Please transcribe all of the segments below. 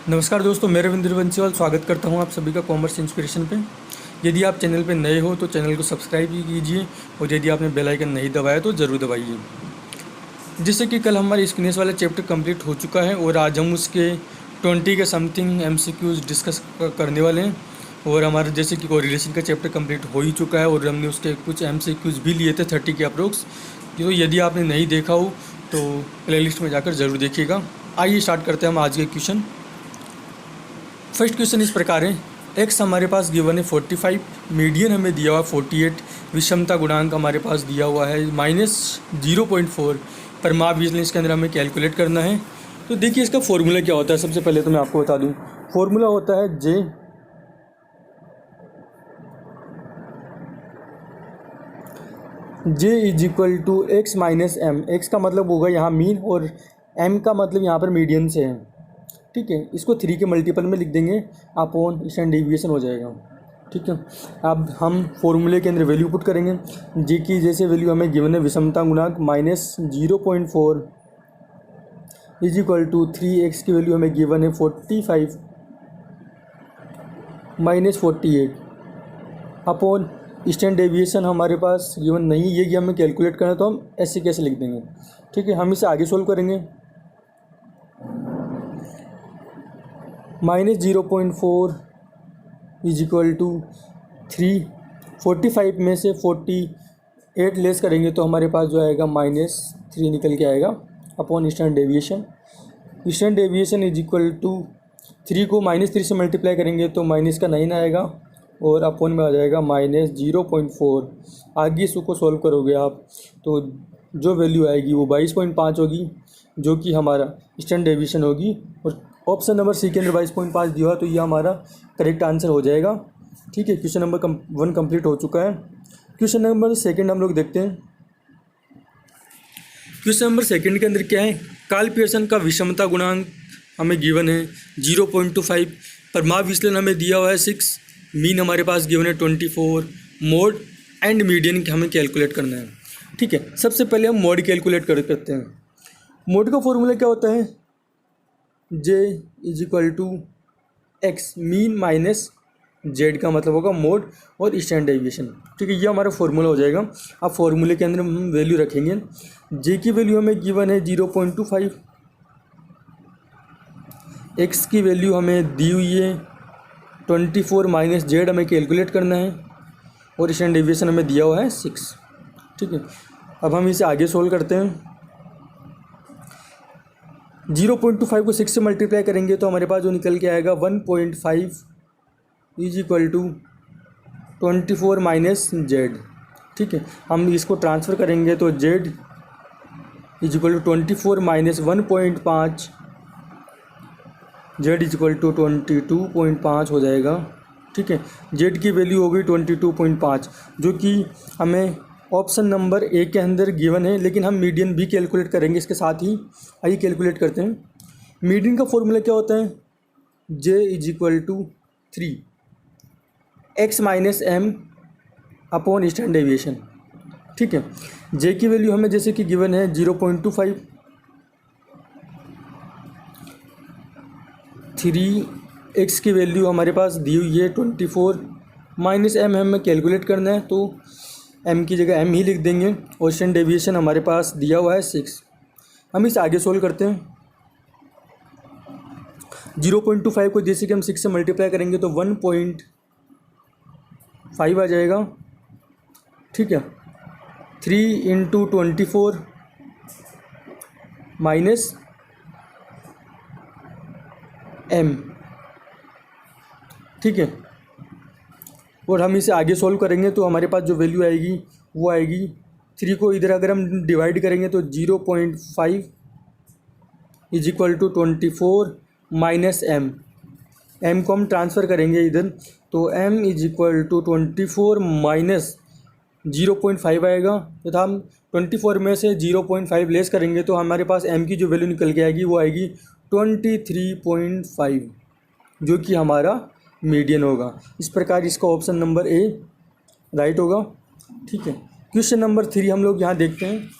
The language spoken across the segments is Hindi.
नमस्कार दोस्तों, मैं रविंद्र बंसीवाल स्वागत करता हूं आप सभी का कॉमर्स इंस्पिरेशन पे। यदि आप चैनल पे नए हो तो चैनल को सब्सक्राइब भी कीजिए और यदि आपने बेल आइकन नहीं दबाया तो ज़रूर दबाइए। जिससे कि कल हमारा स्क्रीनेस वाला चैप्टर कंप्लीट हो चुका है और आज हम उसके 20 के समथिंग MCQs डिस्कस करने वाले हैं। और हमारा जैसे कि कोरिलेशन का चैप्टर कंप्लीट हो ही चुका है और हमने उसके कुछ MCQs भी लिए थे 30 के अप्रोक्स। तो यदि आपने नहीं देखा हो तो प्लेलिस्ट में जाकर ज़रूर देखिएगा। आइए स्टार्ट करते हैं हम आज के क्वेश्चन। फर्स्ट क्वेश्चन इस प्रकार है, एक्स हमारे पास गिवन है 45, मीडियन हमें दिया हुआ है 48, विषमता गुणांक हमारे पास दिया हुआ है -0.4, परिमाप विचलन इसके अंदर हमें कैलकुलेट करना है। तो देखिए इसका फॉर्मूला क्या होता है। सबसे पहले तो मैं आपको बता दूं, फॉर्मूला होता है J is equal to X minus M. X का मतलब होगा यहाँ मीन और एम का मतलब यहाँ पर मीडियन से है। ठीक है, इसको 3 के मल्टीपल में लिख देंगे, अपॉन स्टैंडर्ड डेविएशन हो जाएगा। ठीक है, अब हम फॉर्मूले के अंदर वैल्यू पुट करेंगे। जी की जैसे वैल्यू हमें गिवन है विषमता गुणांक -0.4 इज इक्वल टू 3x की वैल्यू हमें गिवन है 45 -48 अपॉन स्टैंडर्ड डेविएशन हमारे पास गिवन नहीं है, ये हमें कैलकुलेट करना है तो हम ऐसे कैसे लिख देंगे। ठीक है, हम इसे आगे सोल्व करेंगे। -0.4 इज इक्वल टू 3, 45 में से 48 लेस करेंगे तो हमारे पास जो आएगा -3 निकल के आएगा upon standard deviation. Standard deviation is equal to 3 को -3 से मल्टीप्लाई करेंगे तो माइनस का 9 आएगा और अपॉन में आ जाएगा -0.4। आगे इसको सॉल्व करोगे आप तो जो वैल्यू आएगी वो 22.5 होगी, जो कि हमारा स्टैंडर्ड डेविएशन होगी। और ऑप्शन नंबर सी के अंदर 22.5 दिया हुआ तो ये हमारा करेक्ट आंसर हो जाएगा। ठीक है, क्वेश्चन नंबर 1 कंप्लीट हो चुका है। क्वेश्चन नंबर 2 हम लोग देखते हैं। क्वेश्चन नंबर 2 के अंदर क्या है, कार्ल पियर्सन का विषमता गुणांक हमें गिवन है 0.25, परिमाप विचलन हमें दिया हुआ है 6, मीन हमारे पास गिवन है 24, मोड एंड मीडियन हमें कैलकुलेट करना है। ठीक है, सबसे पहले हम मोड कैलकुलेट करते हैं। मोड का फॉर्मूला क्या होता है, J is equal to X mean minus Z का मतलब होगा मोड और स्टैंडर्ड डेविएशन। ठीक है, ये हमारा फॉर्मूला हो जाएगा। अब फॉर्मूले के अंदर हम वैल्यू रखेंगे। J की वैल्यू हमें गिवन है 0.25, एक्स की वैल्यू हमें दी हुई है 24 माइनस जेड हमें कैलकुलेट करना है और स्टैंडर्ड डेविएशन हमें दिया हुआ है 6। ठीक है, अब हम इसे आगे सोल्व करते हैं। 0.25 को 6 से मल्टीप्लाई करेंगे तो हमारे पास जो निकल के आएगा 1.5 is equal to 24 minus Z. ठीक है, हम इसको ट्रांसफ़र करेंगे तो Z is equal to 24 minus 1.5, Z is equal to 22.5 हो जाएगा। ठीक है, जेड की वैल्यू होगी 22.5, जो कि हमें ऑप्शन नंबर ए के अंदर गिवन है, लेकिन हम मीडियन भी कैलकुलेट करेंगे इसके साथ ही। आइए कैलकुलेट करते हैं। मीडियन का फॉर्मूला क्या होता है, J is equal to 3x minus M upon standard deviation. ठीक है, J की वैल्यू हमें जैसे कि गिवन है 0.25, 3x की वैल्यू हमारे पास दी हुई है 24 माइनस एम हमें कैलकुलेट करना है तो m की जगह m ही लिख देंगे और स्टैंडर्ड डेविएशन हमारे पास दिया हुआ है 6। हम इसे आगे सोल्व करते हैं। 0.25 को जैसे कि हम 6 से मल्टीप्लाई करेंगे तो 1.5 आ जाएगा। ठीक है, 3 इंटू 24 माइनस m। ठीक है, और हम इसे आगे सोल्व करेंगे तो हमारे पास जो वैल्यू आएगी वो आएगी 3 को इधर अगर हम डिवाइड करेंगे तो 0.5 is equal to 24 minus M. M को हम ट्रांसफ़र करेंगे इधर तो m is equal to 24 minus 0.5 आएगा तथा हम 24 में से 0.5 लेस करेंगे तो हमारे पास m की जो वैल्यू निकल के आएगी वो आएगी 23.5, जो कि हमारा मीडियन होगा। इस प्रकार इसका ऑप्शन नंबर ए राइट होगा। ठीक है, क्वेश्चन नंबर 3 हम लोग यहाँ देखते हैं।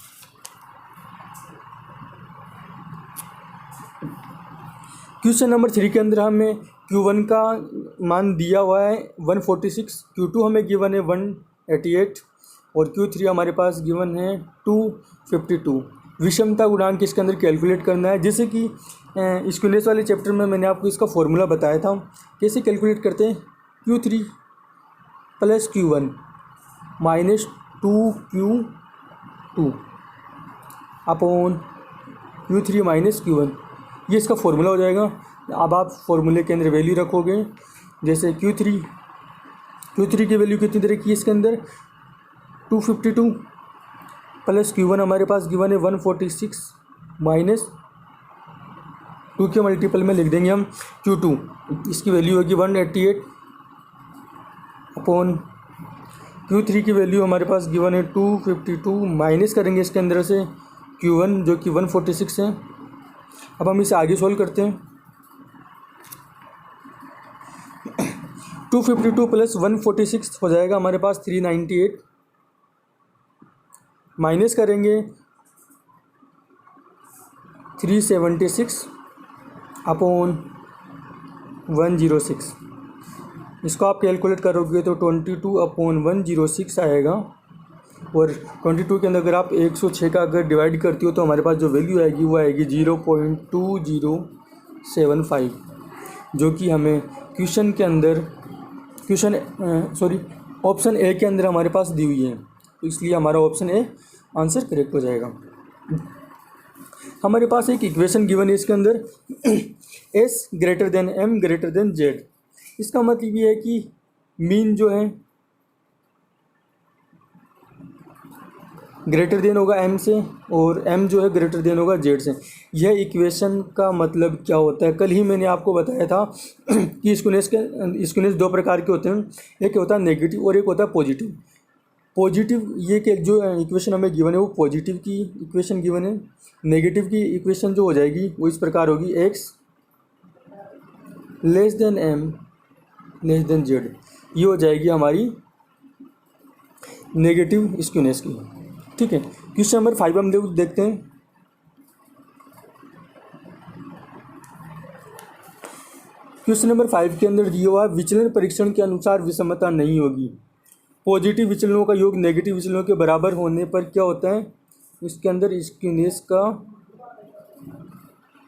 क्वेश्चन नंबर 3 के अंदर हमें Q1 का मान दिया हुआ है 146, Q2 हमें गिवन है 188 और Q3 हमारे पास गिवन है 252। विषमता गुणांक इसके अंदर कैलकुलेट करना है। जैसे कि स्क्यूनेस वाले चैप्टर में मैंने आपको इसका फॉर्मूला बताया था। कैसे कैलकुलेट करते हैं, Q3 plus Q1 minus 2Q2 upon Q3 minus Q1, ये इसका फॉर्मूला हो जाएगा। अब आप फॉर्मूले के अंदर वैल्यू रखोगे, जैसे Q3 की वैल्यू कितनी तरह की है इसके अंदर 252 प्लस Q1 हमारे पास गिवन है 146 माइनस 2 के मल्टीपल में लिख देंगे हम Q2, इसकी वैल्यू होगी 188 अपॉन Q3 की वैल्यू हमारे पास गिवन है 252, माइनस करेंगे इसके अंदर से Q1 जो कि 146 है। अब हम इसे आगे सोल्व करते हैं। 252 प्लस 146 हो जाएगा हमारे पास 398, माइनस करेंगे 376 अपॉन 106। इसको आप कैलकुलेट करोगे तो 22 अपॉन 106 आएगा। और 22 के अंदर अगर आप 106 का अगर डिवाइड करती हो तो हमारे पास जो वैल्यू आएगी वो आएगी 0.2075, जो कि हमें ऑप्शन ए के अंदर हमारे पास दी हुई है। तो इसलिए हमारा ऑप्शन ए आंसर करेक्ट हो जाएगा। हमारे पास एक इक्वेशन गिवन है इसके अंदर S greater than M greater than Z। इसका मतलब ये है कि मीन जो है ग्रेटर देन होगा M से और M जो है ग्रेटर देन होगा Z से। यह इक्वेशन का मतलब क्या होता है, कल ही मैंने आपको बताया था कि स्क्यूनेस दो प्रकार के होते हैं, एक होता है नेगेटिव और एक होता है पॉजिटिव। पॉजिटिव ये कि जो इक्वेशन हमें गिवन है वो पॉजिटिव की इक्वेशन गिवन है। नेगेटिव की इक्वेशन जो हो जाएगी वो इस प्रकार होगी x less than M less than Z। ये हो जाएगी हमारी नेगेटिव स्क्यूनेस की। ठीक है, क्वेश्चन नंबर 5 हम देखते हैं। क्वेश्चन नंबर 5 के अंदर दिया हुआ विचलन परीक्षण के अनुसार विषमता नहीं होगी। पॉजिटिव विचलनों का योग नेगेटिव विचलनों के बराबर होने पर क्या होता है, इसके अंदर स्क्यूनेस का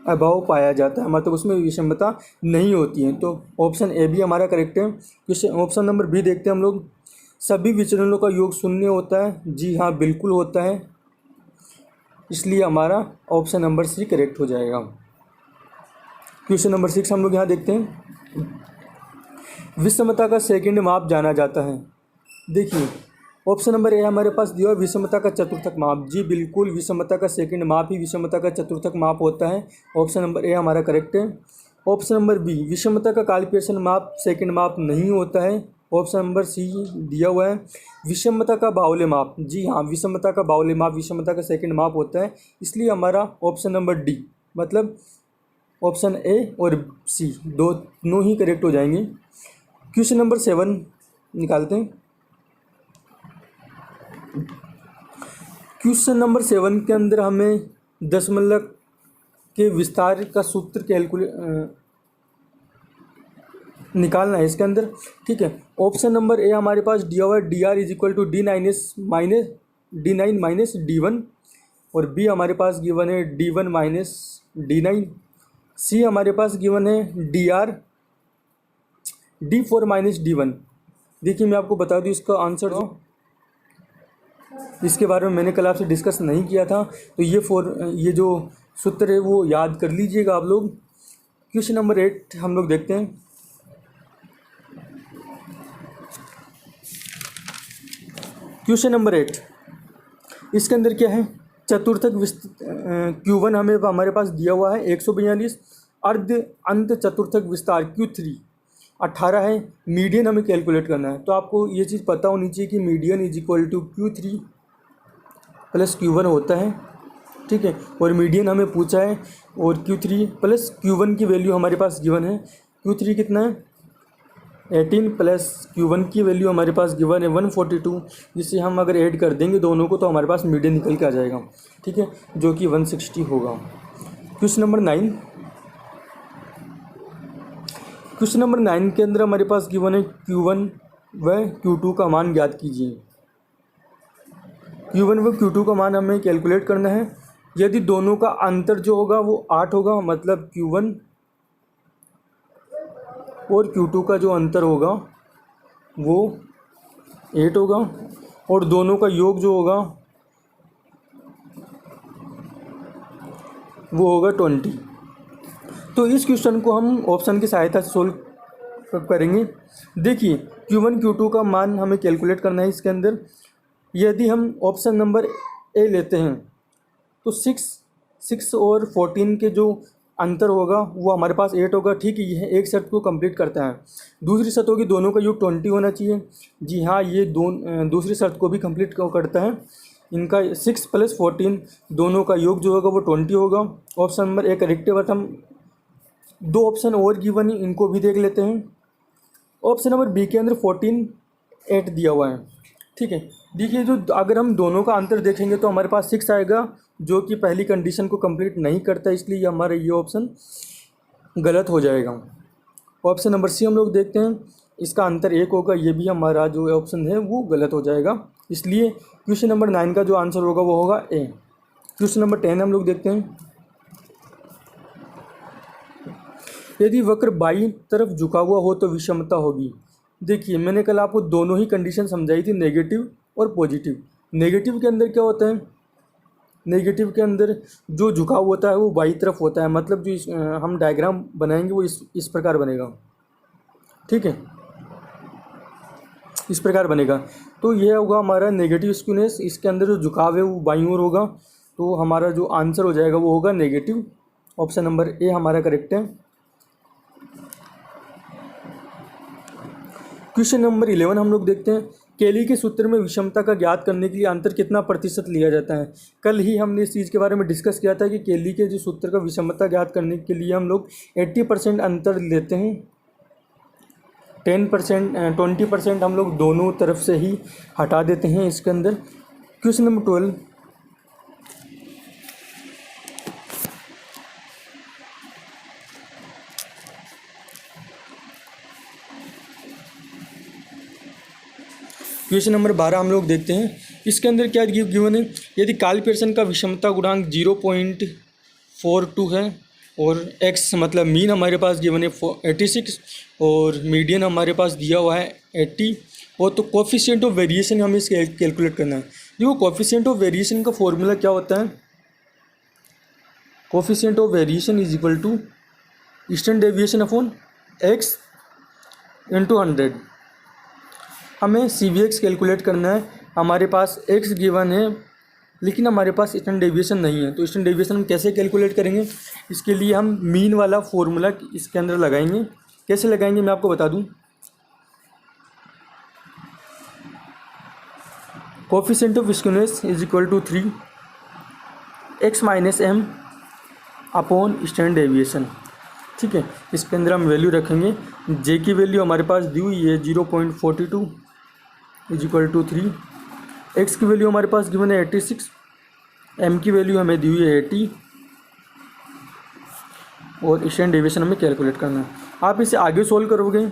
अभाव पाया जाता है, मतलब उसमें विषमता नहीं होती है। तो ऑप्शन ए भी हमारा करेक्ट है। क्वेश्चन ऑप्शन नंबर बी देखते हैं हम लोग। सभी विचलनों का योग शून्य होता है, जी हाँ बिल्कुल होता है, इसलिए हमारा ऑप्शन नंबर सी करेक्ट हो जाएगा। क्वेश्चन नंबर 6 हम लोग यहाँ देखते हैं। विषमता का सेकंड माप जाना जाता है। देखिए ऑप्शन नंबर ए हमारे पास दिया है विषमता का चतुर्थक माप। जी बिल्कुल, विषमता का सेकंड माप ही विषमता का चतुर्थक माप होता है। ऑप्शन नंबर ए हमारा करेक्ट है। ऑप्शन नंबर बी विषमता का काल्पनिक माप सेकंड माप नहीं होता है। ऑप्शन नंबर सी दिया हुआ है विषमता का बाहुल्य माप। जी हाँ, विषमता का बाहुल्य माप विषमता का सेकंड माप होता है, इसलिए हमारा ऑप्शन नंबर डी मतलब ऑप्शन ए और सी दोनों ही करेक्ट हो जाएंगे। क्वेश्चन नंबर 7 निकालते हैं। क्वेश्चन नंबर 7 के अंदर हमें दशमलव के विस्तार का सूत्र निकालना है इसके अंदर। ठीक है, ऑप्शन नंबर ए हमारे पास दिया हुआ है dr is equal to d9 minus d1 और बी हमारे पास गिवन है d1 माइनस d9। सी हमारे पास गिवन है d4 माइनस d1। देखिए मैं आपको बता दूँ इसका आंसर दो, इसके बारे में मैंने कल आपसे डिस्कस नहीं किया था, तो ये जो सूत्र है वो याद कर लीजिएगा आप लोग। क्वेश्चन नंबर 8 हम लोग देखते हैं। क्वेश्चन नंबर 8 इसके अंदर क्या है, चतुर्थक Q1 हमें हमारे पास दिया हुआ है 142, अर्ध अंत चतुर्थक विस्तार Q3 18 है। मीडियन हमें कैलकुलेट करना है, तो आपको ये चीज़ पता होनी चाहिए कि median is equal to Q3 plus Q1 होता है। ठीक है, और मीडियन हमें पूछा है और Q3 प्लस Q1 की वैल्यू हमारे पास गिवन है। Q3 कितना है 18 प्लस Q1 की वैल्यू हमारे पास गिवन है 142, जिससे हम अगर ऐड कर देंगे दोनों को तो हमारे पास मीडियन निकल के आ जाएगा। ठीक है, जो कि 160 होगा। क्वेश्चन नंबर 9 क्वेश्चन नंबर 9 के अंदर हमारे पास गिवन है Q1 व Q2 का मान ज्ञात कीजिए। Q1 व Q2 का मान हमें कैलकुलेट करना है। यदि दोनों का अंतर जो होगा वो 8 होगा, मतलब Q1 और Q2 का जो अंतर होगा वो 8 होगा, और दोनों का योग जो होगा वो होगा 20। तो इस क्वेश्चन को हम ऑप्शन की सहायता से सोल्व करेंगे। देखिए Q1 Q2 का मान हमें कैलकुलेट करना है। इसके अंदर यदि हम ऑप्शन नंबर ए लेते हैं तो 6 और 14 के जो अंतर होगा वो हमारे पास 8 होगा। ठीक है, यह एक शर्त को कंप्लीट करता है। दूसरी शर्त होगी दोनों का योग 20 होना चाहिए। जी हाँ, ये दूसरी शर्त को भी कंप्लीट करता है। इनका 6 + 14 दोनों का योग जो होगा वो 20 होगा। ऑप्शन नंबर ए करेक्ट है। बट हम 2 ऑप्शन और गिवन है, इनको भी देख लेते हैं। ऑप्शन नंबर बी के अंदर 14 8 दिया हुआ है। ठीक है, देखिए जो अगर हम दोनों का अंतर देखेंगे तो हमारे पास 6 आएगा, जो कि पहली कंडीशन को कंप्लीट नहीं करता, इसलिए हमारा ये ऑप्शन गलत हो जाएगा। ऑप्शन नंबर सी हम लोग देखते हैं, इसका अंतर 1 होगा, ये भी हमारा जो ऑप्शन है वो गलत हो जाएगा। इसलिए क्वेश्चन नंबर 9 का जो आंसर होगा वो होगा ए। क्वेश्चन नंबर 10 हम लोग देखते हैं। यदि वक्र बाईं तरफ झुका हुआ हो तो विषमता होगी। देखिए मैंने कल आपको दोनों ही कंडीशन समझाई थी, नेगेटिव और पॉजिटिव। नेगेटिव के अंदर क्या होता है, नेगेटिव के अंदर जो झुकाव होता है वो बाईं तरफ होता है, मतलब जो हम डायग्राम बनाएंगे वो इस प्रकार बनेगा। ठीक है, इस प्रकार बनेगा। तो यह होगा हमारा नेगेटिव स्क्यूनेस। इसके अंदर जो झुकाव है वो बाईं ओर होगा, तो हमारा जो आंसर हो जाएगा वो होगा नेगेटिव। ऑप्शन नंबर ए हमारा करेक्ट है। क्वेश्चन नंबर 11 हम लोग देखते हैं। केली के सूत्र में विषमता का ज्ञात करने के लिए अंतर कितना प्रतिशत लिया जाता है। कल ही हमने इस चीज़ के बारे में डिस्कस किया था कि केली के जो सूत्र का विषमता ज्ञात करने के लिए हम लोग 80% अंतर लेते हैं। 10% 20% हम लोग दोनों तरफ से ही हटा देते हैं इसके अंदर। Question number 12। क्वेश्चन नंबर 12 हम लोग देखते हैं। इसके अंदर क्या गिवन है, यदि काल पेयरसन का विषमता गुणांक 0.42 है और x मतलब मीन हमारे पास गिवन है 86 और मीडियन हमारे पास दिया हुआ है 80, और तो कोफिशिएंट ऑफ वेरिएशन हमें इस कैलकुलेट करना है। देखो कोफिशिएंट ऑफ वेरिएशन का फॉर्मूला क्या होता है, coefficient of variation is equal to standard deviation upon x into 100। हमें CVX कैलकुलेट करना है। हमारे पास x गिवन है लेकिन हमारे पास स्टैंडर्ड डेविएशन नहीं है, तो स्टैंडर्ड डेविएशन हम कैसे कैलकुलेट करेंगे, इसके लिए हम मीन वाला फॉर्मूला इसके अंदर लगाएंगे। कैसे लगाएंगे मैं आपको बता दूं। Coefficient of skewness is equal to 3x - m upon standard deviation. ठीक है, इसके अंदर हम वैल्यू रखेंगे। j की वैल्यू हमारे पास दी हुई है 0.42 इज इक्वल टू 3। x की वैल्यू हमारे पास गिवन है 86, m की वैल्यू हमें दी हुई है 80 और स्टैंडर्ड डेविएशन हमें कैलकुलेट करना है। आप इसे आगे सोल्व करोगे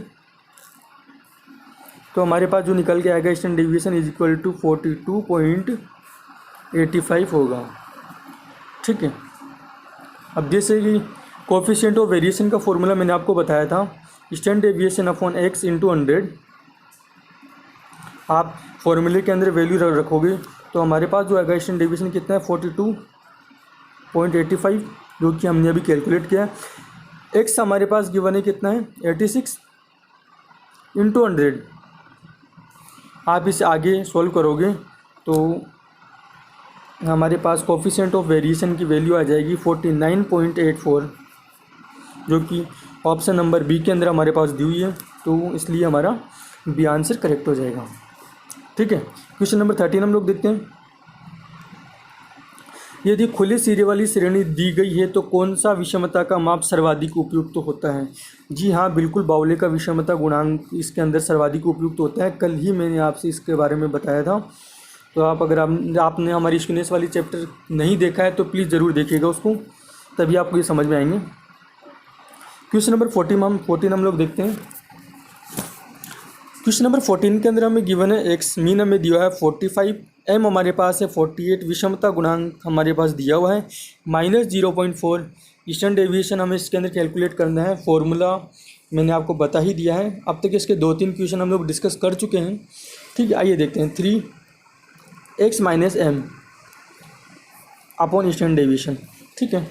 तो हमारे पास जो निकल के आएगा standard deviation is equal to 42.85 होगा। ठीक है, अब जैसे कि कोफिशिएंट ऑफ वेरिएशन का फॉर्मूला मैंने आपको बताया था, standard deviation upon x into 100। आप फॉर्मूले के अंदर वैल्यू रखोगे तो हमारे पास जो आएगा स्टैंडर्ड डेविएशन कितना है 42.85, जो कि हमने अभी कैलकुलेट किया। x हमारे पास गिवन है कितना है 86 इंटू 100। आप इसे आगे सॉल्व करोगे तो हमारे पास कोफिशिएंट ऑफ वेरिएशन की वैल्यू आ जाएगी 49.84, जो कि ऑप्शन नंबर बी के अंदर हमारे पास दी हुई है, तो इसलिए हमारा बी आंसर करेक्ट हो जाएगा। ठीक है, क्वेश्चन नंबर 13 हम लोग देखते हैं। यदि खुले सिरे वाली श्रेणी दी गई है तो कौन सा विषमता का माप सर्वाधिक उपयुक्त होता है। जी हाँ, बिल्कुल बाउले का विषमता गुणांक इसके अंदर सर्वाधिक उपयुक्त होता है। कल ही मैंने आपसे इसके बारे में बताया था, तो आप अगर आपने हमारी स्क्यूनेस वाली चैप्टर नहीं देखा है तो प्लीज़ ज़रूर देखिएगा उसको, तभी आपको ये समझ में आएंगे। क्वेश्चन नंबर 14 हम लोग देखते हैं। क्वेश्चन नंबर 14 के अंदर हमें गिवन है एक्स, मीन हमें दिया है 45, एम हमारे पास है 48, विषमता गुणांक हमारे पास दिया हुआ है -0.4। ईस्टर्न डेविएशन हमें इसके अंदर कैलकुलेट करना है। फॉर्मूला मैंने आपको बता ही दिया है। अब तक इसके 2-3 क्वेश्चन हम लोग डिस्कस कर चुके हैं। ठीक है, आइए देखते हैं। 3x - m upon eastern deviation. ठीक है,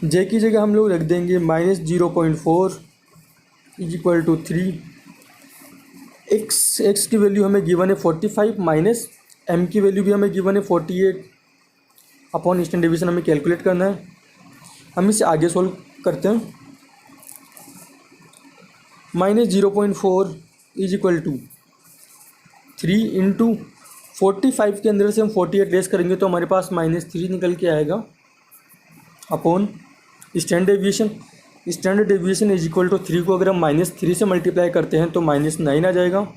जे की जगह हम लोग रख देंगे -0.4 = 3। एक्स की वैल्यू हमें गिवन है 45 माइनस एम की वैल्यू भी हमें गिवन है 48 अपॉन ईस्टर्न डेविएशन हमें कैलकुलेट करना है। हम इसे आगे सोल्व करते हैं। -0.4 = 3 इंटू 45 के अंदर से हम 48 लेस करेंगे तो हमारे पास -3 निकल के आएगा upon standard deviation. Standard deviation = 3 को अगर हम -3 से मल्टीप्लाई करते हैं तो -9 आ जाएगा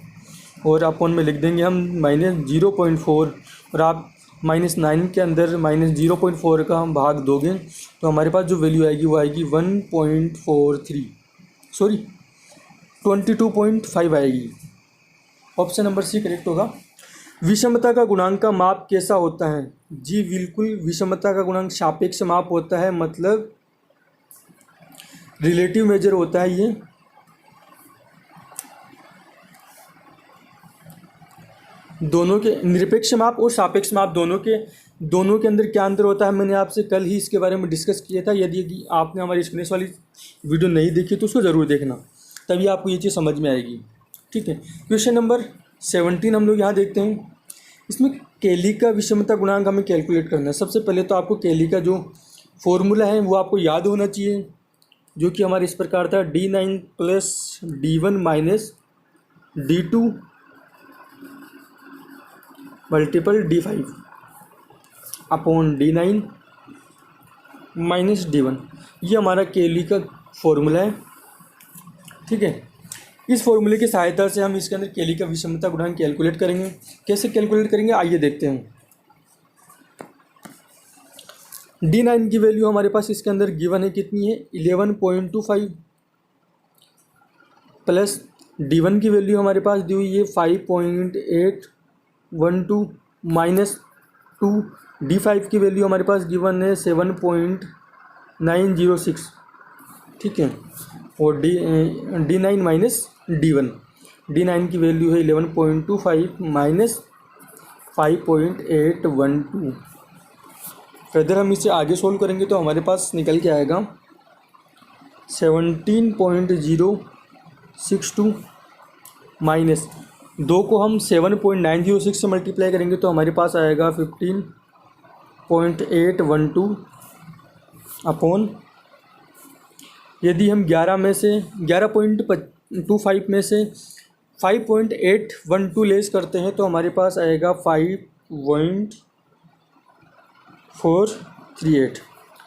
और अपॉन में लिख देंगे हम -0.4 और आप -9 के अंदर -0.4 का हम भाग दोगे तो हमारे पास जो वैल्यू आएगी वो आएगी 22.5 आएगी। ऑप्शन नंबर सी करेक्ट होगा। विषमता का गुणांक का माप कैसा होता है? जी बिल्कुल, विषमता का गुणांक सापेक्ष माप होता है, मतलब रिलेटिव मेजर होता है। ये दोनों के निरपेक्ष माप और सापेक्ष माप दोनों के अंदर क्या अंतर होता है, मैंने आपसे कल ही इसके बारे में डिस्कस किया था। यदि आपने हमारी स्क्रीन वाली वीडियो नहीं देखी तो उसको ज़रूर देखना, तभी आपको ये चीज़ समझ में आएगी। ठीक है, क्वेश्चन नंबर 17 हम लोग यहाँ देखते हैं। इसमें केली का विषमता गुणांक हमें कैलकुलेट करना है। सबसे पहले तो आपको केली का जो फॉर्मूला है वो आपको याद होना चाहिए, जो कि हमारे इस प्रकार था D9 + D1 - D2 × D5 upon D9 - D1। ये हमारा केली का फॉर्मूला है। ठीक है, इस फॉर्मूले की सहायता से हम इसके अंदर केली का विषमता गुणांक कैलकुलेट करेंगे। कैसे कैलकुलेट करेंगे आइए देखते हैं। D9 की वैल्यू हमारे पास इसके अंदर गिवन है, कितनी है 11.25 प्लस D1 की वैल्यू हमारे पास दी हुई है 5.812 माइनस 2। D5 की वैल्यू हमारे पास गिवन है 7.906। ठीक है, और D9 - D1, D9 की वैल्यू है 11.25 माइनस 5.812। फिर हम इसे आगे सोल्व करेंगे तो हमारे पास निकल के आएगा 17.062 माइनस 2 को हम 7.906 से मल्टीप्लाई करेंगे तो हमारे पास आएगा 15.812 अपॉन, यदि हम 11.25 में से 5.812 लेस करते हैं तो हमारे पास आएगा 5.438।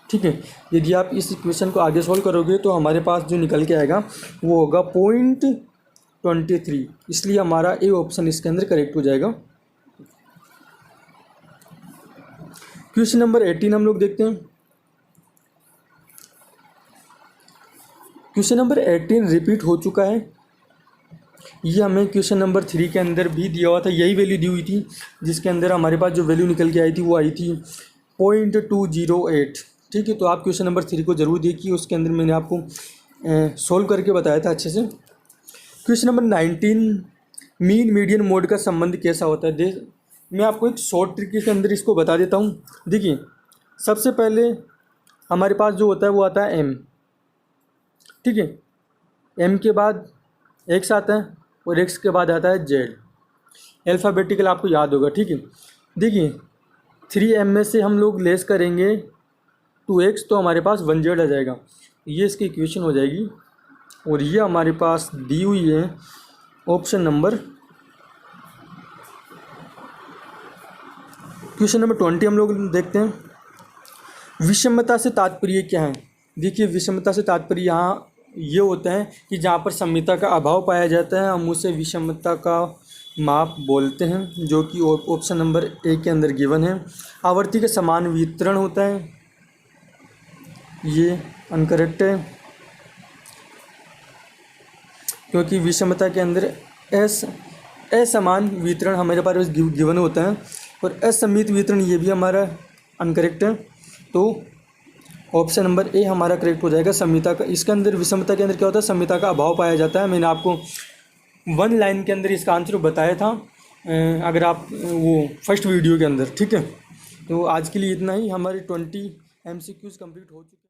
ठीक है, यदि आप इस इक्वेशन को आगे सॉल्व करोगे तो हमारे पास जो निकल के आएगा वो होगा 0.23, इसलिए हमारा ए ऑप्शन इसके अंदर करेक्ट हो जाएगा। क्वेश्चन नंबर 18 हम लोग देखते हैं। क्वेश्चन नंबर 18 रिपीट हो चुका है। ये हमें क्वेश्चन नंबर 3 के अंदर भी दिया हुआ था, यही वैल्यू दी हुई थी, जिसके अंदर हमारे पास जो वैल्यू निकल के आई थी वो आई थी 0.208। ठीक है, तो आप क्वेश्चन नंबर 3 को ज़रूर देखिए, उसके अंदर मैंने आपको सोल्व करके बताया था अच्छे से। Question number 19 mean median mode का संबंध कैसा होता है। मैं आपको एक शॉर्ट ट्रिक के अंदर इसको बता देता हूँ। देखिए, सबसे पहले हमारे पास जो होता है वो आता है एम। ठीक है, एम के बाद एक्स आता है और एक्स के बाद आता है जेड। अल्फ़ाबेटिकल आपको याद होगा। ठीक है, देखिए 3m में से हम लोग लेस करेंगे 2x तो हमारे पास 1z आ जाएगा। ये इसकी इक्वेशन हो जाएगी और ये हमारे पास दी हुई है ऑप्शन नंबर। क्वेश्चन नंबर 20 हम लोग देखते हैं। विषमता से तात्पर्य क्या है। देखिए, विषमता से तात्पर्य यहाँ ये होता है कि जहाँ पर सममिता का अभाव पाया जाता है हम उसे विषमता का माप बोलते हैं, जो कि ऑप्शन नंबर ए के अंदर गिवन है। आवर्ती का समान वितरण होता है, ये अनकरेक्ट है। क्योंकि विषमता के अंदर असमान वितरण हमारे पास गिवन होता है और असममित वितरण ये भी हमारा अनकरेक्ट है। तो ऑप्शन नंबर ए हमारा करेक्ट हो जाएगा। सममिता का, इसके अंदर विषमता के अंदर क्या होता है, सममिता का अभाव पाया जाता है। मैंने आपको 1 लाइन के अंदर इसका आंसर बताया था, अगर आप वो फर्स्ट वीडियो के अंदर, ठीक है। तो आज के लिए इतना ही। हमारे 20 MCQs कंप्लीट हो चुके हैं।